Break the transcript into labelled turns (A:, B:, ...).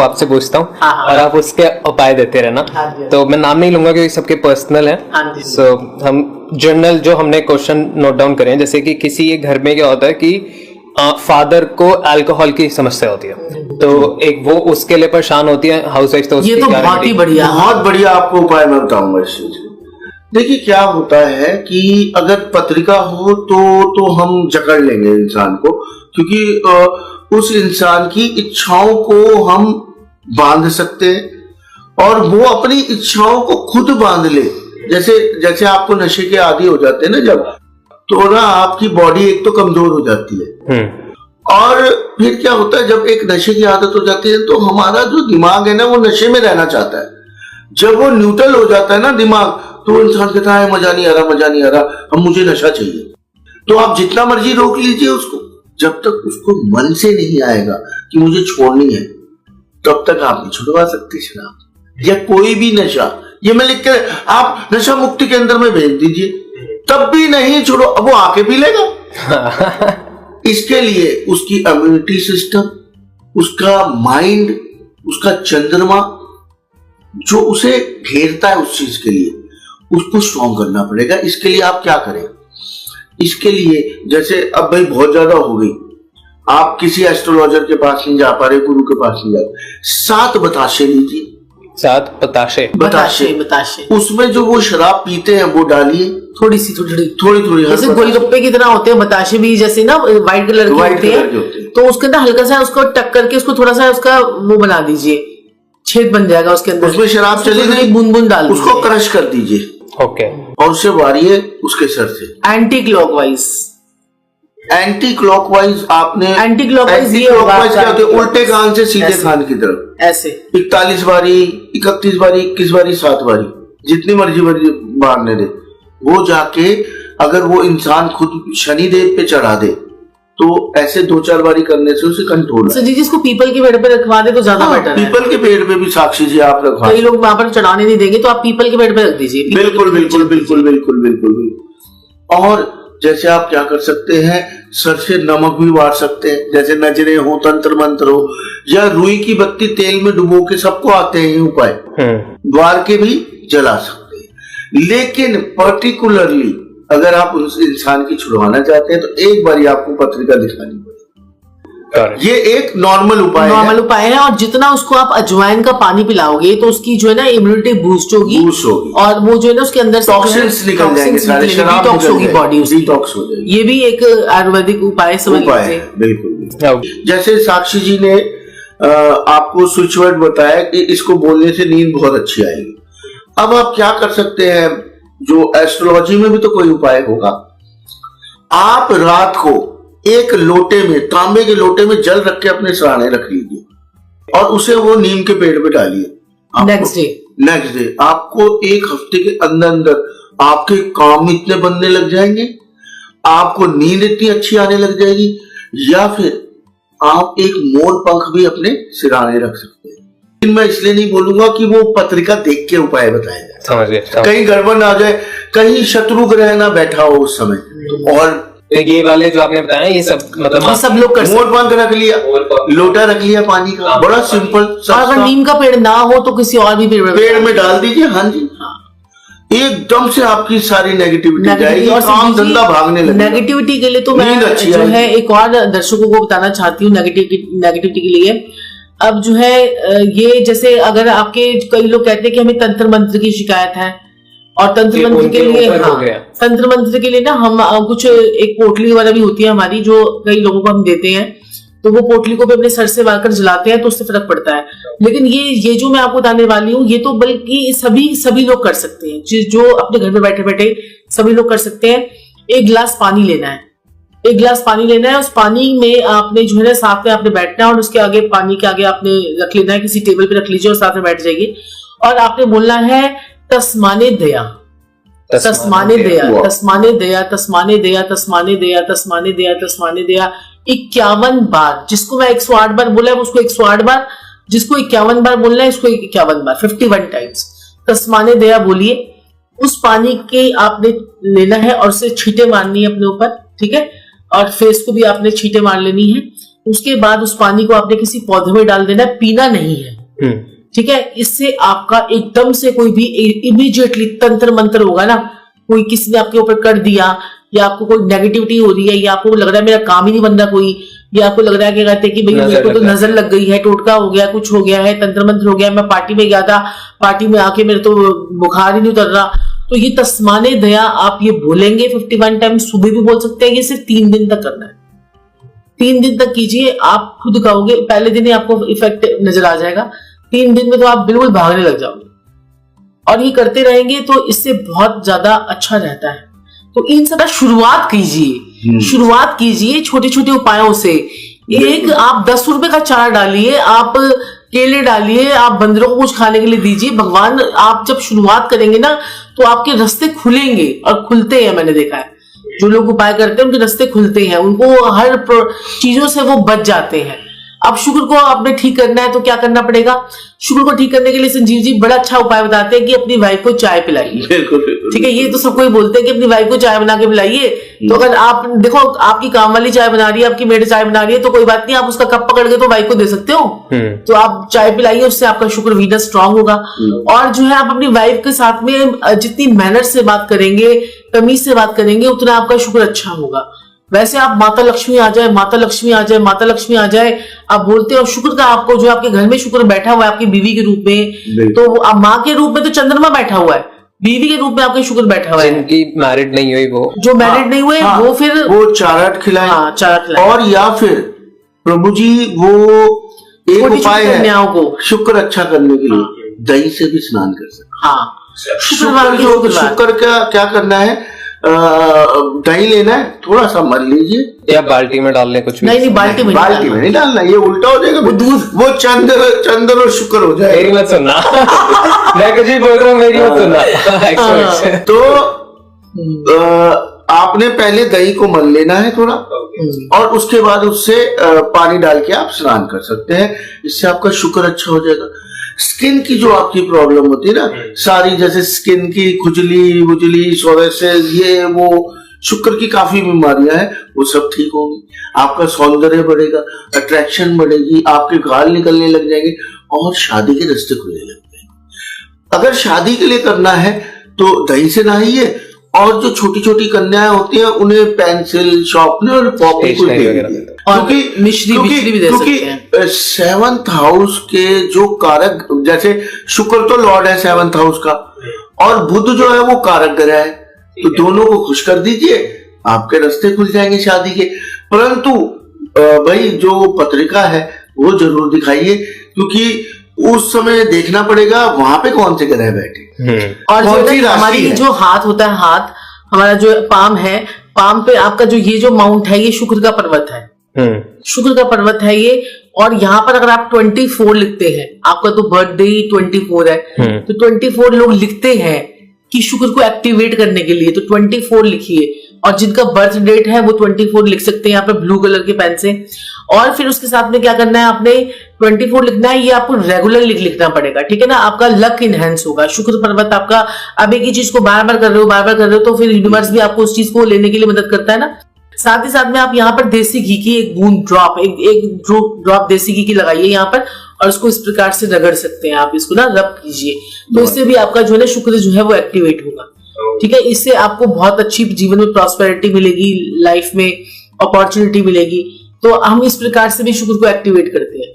A: आपसे पूछता हूँ और आप उसके उपाय देते रहना। तो मैं नाम नहीं लूंगा क्योंकि सबके पर्सनल है। सो हम जनरल जो हमने क्वेश्चन नोट डाउन करे हैं, जैसे कि किसी एक घर में क्या होता है कि फादर को अल्कोहल की समस्या होती है, तो एक वो उसके लिए परेशान होती है हाउस वाइफ। तो
B: ये तो बहुत ही बढ़िया,
C: बहुत बढ़िया आपको उपाय मैं बताऊंगा इस चीज। देखिए क्या होता है कि अगर पत्रिका हो तो हम जकड़ लेंगे इंसान को, क्योंकि उस इंसान की इच्छाओं को हम बांध सकते हैं और वो अपनी इच्छाओं को खुद बांध ले। जैसे आपको नशे के आदी हो जाते हैं ना जब, तो ना आपकी बॉडी एक तो कमजोर हो जाती है और फिर क्या होता है जब एक नशे की आदत हो जाती है तो हमारा जो दिमाग है ना वो नशे में रहना चाहता है। जब वो न्यूट्रल हो जाता है ना दिमाग, तो इंसान कहता है मजा नहीं आ रहा, अब मुझे नशा चाहिए। तो आप जितना मर्जी रोक लीजिए उसको, जब तक उसको मन से नहीं आएगा कि मुझे छोड़नी है, तब तक आप नहीं छुड़वा सकते शराब या कोई भी नशा। ये मैं लिख कर आप नशा मुक्ति केंद्र में भेज दीजिए, तब भी नहीं छोड़ो, अब वो आके पी लेगा। इसके लिए उसकी इम्यूनिटी सिस्टम, उसका माइंड, उसका चंद्रमा जो उसे घेरता है उस चीज के लिए, उसको स्ट्रॉन्ग करना पड़ेगा। इसके लिए आप क्या करें, इसके लिए जैसे अब भाई बहुत ज्यादा हो गई, आप किसी एस्ट्रोलॉजर के पास नहीं जा पा रहे, गुरु के पास नहीं जा पा रहे, 7 बताशे लीजिए।
A: 7 बताशे
B: उसमें
C: जो वो शराब पीते हैं वो डालिए,
B: थोड़ी
C: जैसे
B: गोलगप्पे की तरह होते हैं बताशे भी, जैसे ना व्हाइट कलर के होते हैं, तो उसके अंदर हल्का सा उसको टक करके उसको थोड़ा सा उसका वो बना दीजिए, छेद बन जाएगा उसके अंदर,
C: उसमें शराब चली गई,
B: बूंद डाल
C: उसको क्रश कर दीजिए।
A: ओके।
C: और उसे मारिए उसके सर से
B: एंटी क्लॉकवाइज
C: आपने
B: एंटी क्लॉकवाइज ये होगा
C: क्या होता है, उल्टे कान से सीधे कान की तरफ
B: ऐसे
C: 41 बारी, 31 बारी, 21 बारी, 7 बारी, जितनी मर्जी मारने दे। वो जाके अगर वो इंसान खुद शनिदेव पे चढ़ा दे तो ऐसे 2-4 बारी करने से उसे कंट्रोल है।
B: जी जिसको पीपल के पेड़ पे रखवा दे तो ज्यादा बेटर है।
C: पीपल के पेड़ पे भी साक्षी जी आप रखवा,
B: कई लोग वहां पर चढ़ाने नहीं देंगे, तो आप पीपल के पेड़ पे रख दीजिए।
C: बिल्कुल। और जैसे आप क्या कर सकते हैं, सर से नमक भी वार सकते हैं, जैसे नजरे हो, तंत्र मंत्र हो, या रुई की बत्ती तेल में डुबो के, सबको आते हैं उपाय, द्वार के भी जला सकते हैं। लेकिन पर्टिकुलरली अगर आप उस इंसान की छुड़वाना चाहते हैं तो एक बार आपको पत्रिका दिखानी पड़ेगी। ये एक नॉर्मल उपाय
B: है और जितना उसको आप अजवाइन का पानी पिलाओगे तो उसकी जो है ना इम्यूनिटी बूस्ट होगी और वो जो है ना उसके अंदर
C: टॉक्सिन्स निकल जाएंगे, सारे शराब
B: डिटॉक्स होगी, बॉडी
C: डिटॉक्स हो जाएगी।
B: ये भी एक आयुर्वेदिक उपाय है।
C: बिल्कुल। जैसे साक्षी जी ने आपको स्विच वर्ड बताया कि इसको बोलने से नींद बहुत अच्छी आएगी। अब आप क्या कर सकते हैं, जो एस्ट्रोलॉजी में भी तो कोई उपाय होगा, आप रात को एक लोटे में, तांबे के लोटे में जल रख के अपने सराहने रख लीजिए और उसे वो नीम के पेड़ पे डालिए। नेक्स्ट डे आपको 1 हफ्ते के अंदर आपके काम इतने बनने लग जाएंगे, आपको नींद इतनी अच्छी आने लग जाएगी। या फिर आप एक मोर पंख भी अपने सिराने रख सकते हैं। मैं इसलिए नहीं बोलूंगा कि वो पत्रिका देख के उपाय बताया जाए, समझिए, कहीं गड़बड़ ना आ जाए, कहीं शत्रु ग्रह ना बैठा हो उस समय। और
A: ये वाले जो आपने बताया ये सब मतलब
B: सब लोग कर,
C: मोर पंख रख लिया, लोटा रख लिया पानी का, बड़ा सिंपल।
B: अगर नीम का पेड़ ना हो तो किसी और भी पेड़ में
C: डाल दीजिए। हाँ जी, एकदम से आपकी सारी नेगेटिविटी जाएगी और काम धंधा भागने लगेगा।
B: नेगेटिविटी के लिए तो मैं जो है एक और दर्शकों को बताना चाहती हूँ नेगेटिविटी के लिए। अब जो है ये जैसे अगर आपके कई लोग कहते हैं कि हमें तंत्र मंत्र की शिकायत है, और तंत्र मंत्र के लिए तंत्र मंत्र के लिए ना हम कुछ एक पोटली वगैरह भी होती है हमारी, जो कई लोगों को हम देते हैं, तो वो पोटली को भी अपने सर से वाकर जलाते हैं तो उससे फर्क पड़ता है। लेकिन ये जो मैं आपको बताने वाली हूँ ये तो बल्कि सभी लोग कर सकते हैं, जो अपने घर में बैठे बैठे सभी लोग कर सकते हैं। 1 गिलास पानी लेना है, 1 गिलास पानी लेना है, उस पानी में आपने जो है ना साथ में आपने बैठना है और उसके आगे पानी के आगे आपने रख लेना है, किसी टेबल पे रख लीजिए और साथ में बैठ जाइए और आपने बोलना है तस्माने दया, तस्माने दया, तस्माने दया, तस्माने दया, तस्माने दया, तस्माने दया, तस्माने दया 51 बार। जिसको मैं 108 बार बोला है उसको 108 बार, जिसको 51 बार बोलना है इसको 51 बार, 51 टाइम्स तस्माने दया बोलिए। उस पानी के आपने लेना है और उसे छींटे मारनी है अपने ऊपर, ठीक है, और फेस को भी आपने छींटे मार लेनी है। उसके बाद उस पानी को आपने किसी पौधे में डाल देना है, पीना नहीं है। ठीक है, इससे आपका एकदम से कोई भी इमीडिएटली तंत्र मंत्र होगा ना, कोई किसी ने आपके ऊपर कर दिया, या आपको कोई नेगेटिविटी हो रही है, या आपको लग रहा है मेरा काम ही नहीं बन रहा कोई, या आपको लग रहा है कि कहते हैं कि भाई मेरे को तो नजर लग गई है, टोटका हो गया, कुछ हो गया है, तंत्र मंत्र हो गया, मैं पार्टी में गया था, पार्टी में आके मेरे तो बुखार ही नहीं उतर रहा, तो ये तस्माने दया आप ये बोलेंगे 51 टाइम, सुबह भी बोल सकते हैं। ये सिर्फ 3 दिन तक करना है, 3 दिन तक कीजिए। आप खुद कहोगे, पहले दिन ही आपको इफेक्ट नजर आ जाएगा, 3 दिन में तो आप बिल्कुल भागने लग जाओगे। और ये करते रहेंगे तो इससे बहुत ज्यादा अच्छा रहता है। तो इन सब शुरुआत कीजिए, शुरुआत कीजिए छोटे छोटे उपायों से। एक आप 10 रुपए का चारा डालिए, आप केले डालिए, आप बंदरों को कुछ खाने के लिए दीजिए। भगवान, आप जब शुरुआत करेंगे ना तो आपके रास्ते खुलेंगे, और खुलते हैं। मैंने देखा है जो लोग उपाय करते हैं उनके रास्ते खुलते हैं, उनको हर चीजों से वो बच जाते हैं। अब शुक्र को आपने ठीक करना है तो क्या करना पड़ेगा? शुक्र को ठीक करने के लिए संजीव जी बड़ा अच्छा उपाय बताते हैं कि अपनी वाइफ को चाय पिलाइए। ठीक है, ये तो सबको ही बोलते हैं कि अपनी वाइफ को चाय बना के पिलाइए। तो अगर आप देखो, आपकी काम वाली चाय बना रही है, आपकी मेड चाय बना रही है, तो कोई बात नहीं, आप उसका कप पकड़ के तो वाइफ को दे सकते हो। तो आप चाय पिलाइए, उससे आपका शुक्र वीनस स्ट्रांग होगा। और जो है, आप अपनी वाइफ के साथ में जितनी मैनर से बात करेंगे, तमीज से बात करेंगे, उतना आपका शुक्र अच्छा होगा। वैसे आप माता लक्ष्मी आ जाए, माता लक्ष्मी आ जाए, माता लक्ष्मी आ जाए आप बोलते हो, शुक्र का आपको जो आपके घर में शुक्र बैठा हुआ है आपकी बीवी के रूप में, तो आप माँ के रूप में तो चंद्रमा बैठा हुआ है, बीवी के रूप में आपके शुक्र बैठा हुआ है।
A: जिनकी मैरिड नहीं हुई, वो
B: जो मैरिड नहीं हुए वो फिर
C: वो चारा खिलाए।
B: चारा खिलाए।
C: और या फिर प्रभु जी वो एक उपाय है को शुक्र अच्छा करने के लिए, दही से भी स्नान कर सकते। हाँ, शुक्र का क्या करना है, दही लेना है, थोड़ा सा मल लीजिए,
A: या बाल्टी में डाल लें कुछ भी।
B: नहीं, बाल्टी में नहीं
C: डालना, ये उल्टा हो जाएगा, वो दूध, वो चंद्र और शुक्र हो जाएगा।
A: मेरी मत सुनना मैं कुछ भी बोल रहा हूँ, मेरी मत सुनना।
C: तो आपने पहले दही को मल लेना है थोड़ा, और उसके बाद उससे पानी डाल के आप स्नान कर सकते हैं। इससे आपका शुक्र अच्छा हो जाएगा। स्किन की जो आपकी प्रॉब्लम होती है ना, सारी जैसे स्किन की खुजली वुजली, सोरेसिस, ये वो शुक्र की काफी बीमारियां हैं, वो सब ठीक होंगी। आपका सौंदर्य बढ़ेगा, अट्रैक्शन बढ़ेगी, आपके गाल निकलने लग जाएंगे, और शादी के रास्ते खुलने लग जाएंगे। अगर शादी के लिए करना है तो दही से नहाइए, और जो छोटी छोटी कन्याएं होती हैं उन्हें पेंसिल, शार्पनर, पॉपी क्योंकि 7th हाउस के जो कारक, जैसे शुक्र तो लॉर्ड है 7th हाउस का, और बुध जो है वो कारक ग्रह है, तो दोनों को खुश कर दीजिए, आपके रास्ते खुल जाएंगे शादी के। परंतु भाई जो पत्रिका है वो जरूर दिखाइए, क्योंकि उस समय देखना पड़ेगा वहां पे कौन से ग्रह बैठे,
B: और जो हमारी जो हाथ होता है, हाथ हमारा जो पाम है, पाम पे आपका जो ये जो माउंट है, ये शुक्र का पर्वत है, शुक्र का पर्वत है ये। और यहाँ पर अगर आप 24 लिखते हैं, आपका तो बर्थडे 24 है, तो 24 लोग लिखते हैं कि शुक्र को एक्टिवेट करने के लिए, तो 24 लिखिए। और जिनका बर्थ डेट है वो 24 लिख सकते हैं यहाँ पे ब्लू कलर के पेन से। और फिर उसके साथ में क्या करना है, आपने 24 लिखना है, ये आपको रेगुलर लिखना पड़ेगा, ठीक है ना। आपका लक इनहेंस होगा। शुक्र पर्वत आपका, अब एक ही चीज को बार बार कर रहे हो, तो फिर यूनिवर्स भी आपको उस चीज को लेने के लिए मदद करता है ना। साथ ही साथ में आप यहाँ पर देसी घी की एक बूंद ड्रॉप, एक ड्रॉप देसी घी की लगाइए यहाँ पर, और उसको इस प्रकार से रगड़ सकते हैं आप, इसको ना रब कीजिए, तो इससे भी आपका जो है शुक्र जो है वो एक्टिवेट होगा। ठीक है, इससे आपको बहुत अच्छी जीवन में प्रॉस्पेरिटी मिलेगी, लाइफ में अपॉर्चुनिटी मिलेगी। तो हम इस प्रकार से भी शुक्र को एक्टिवेट करते हैं।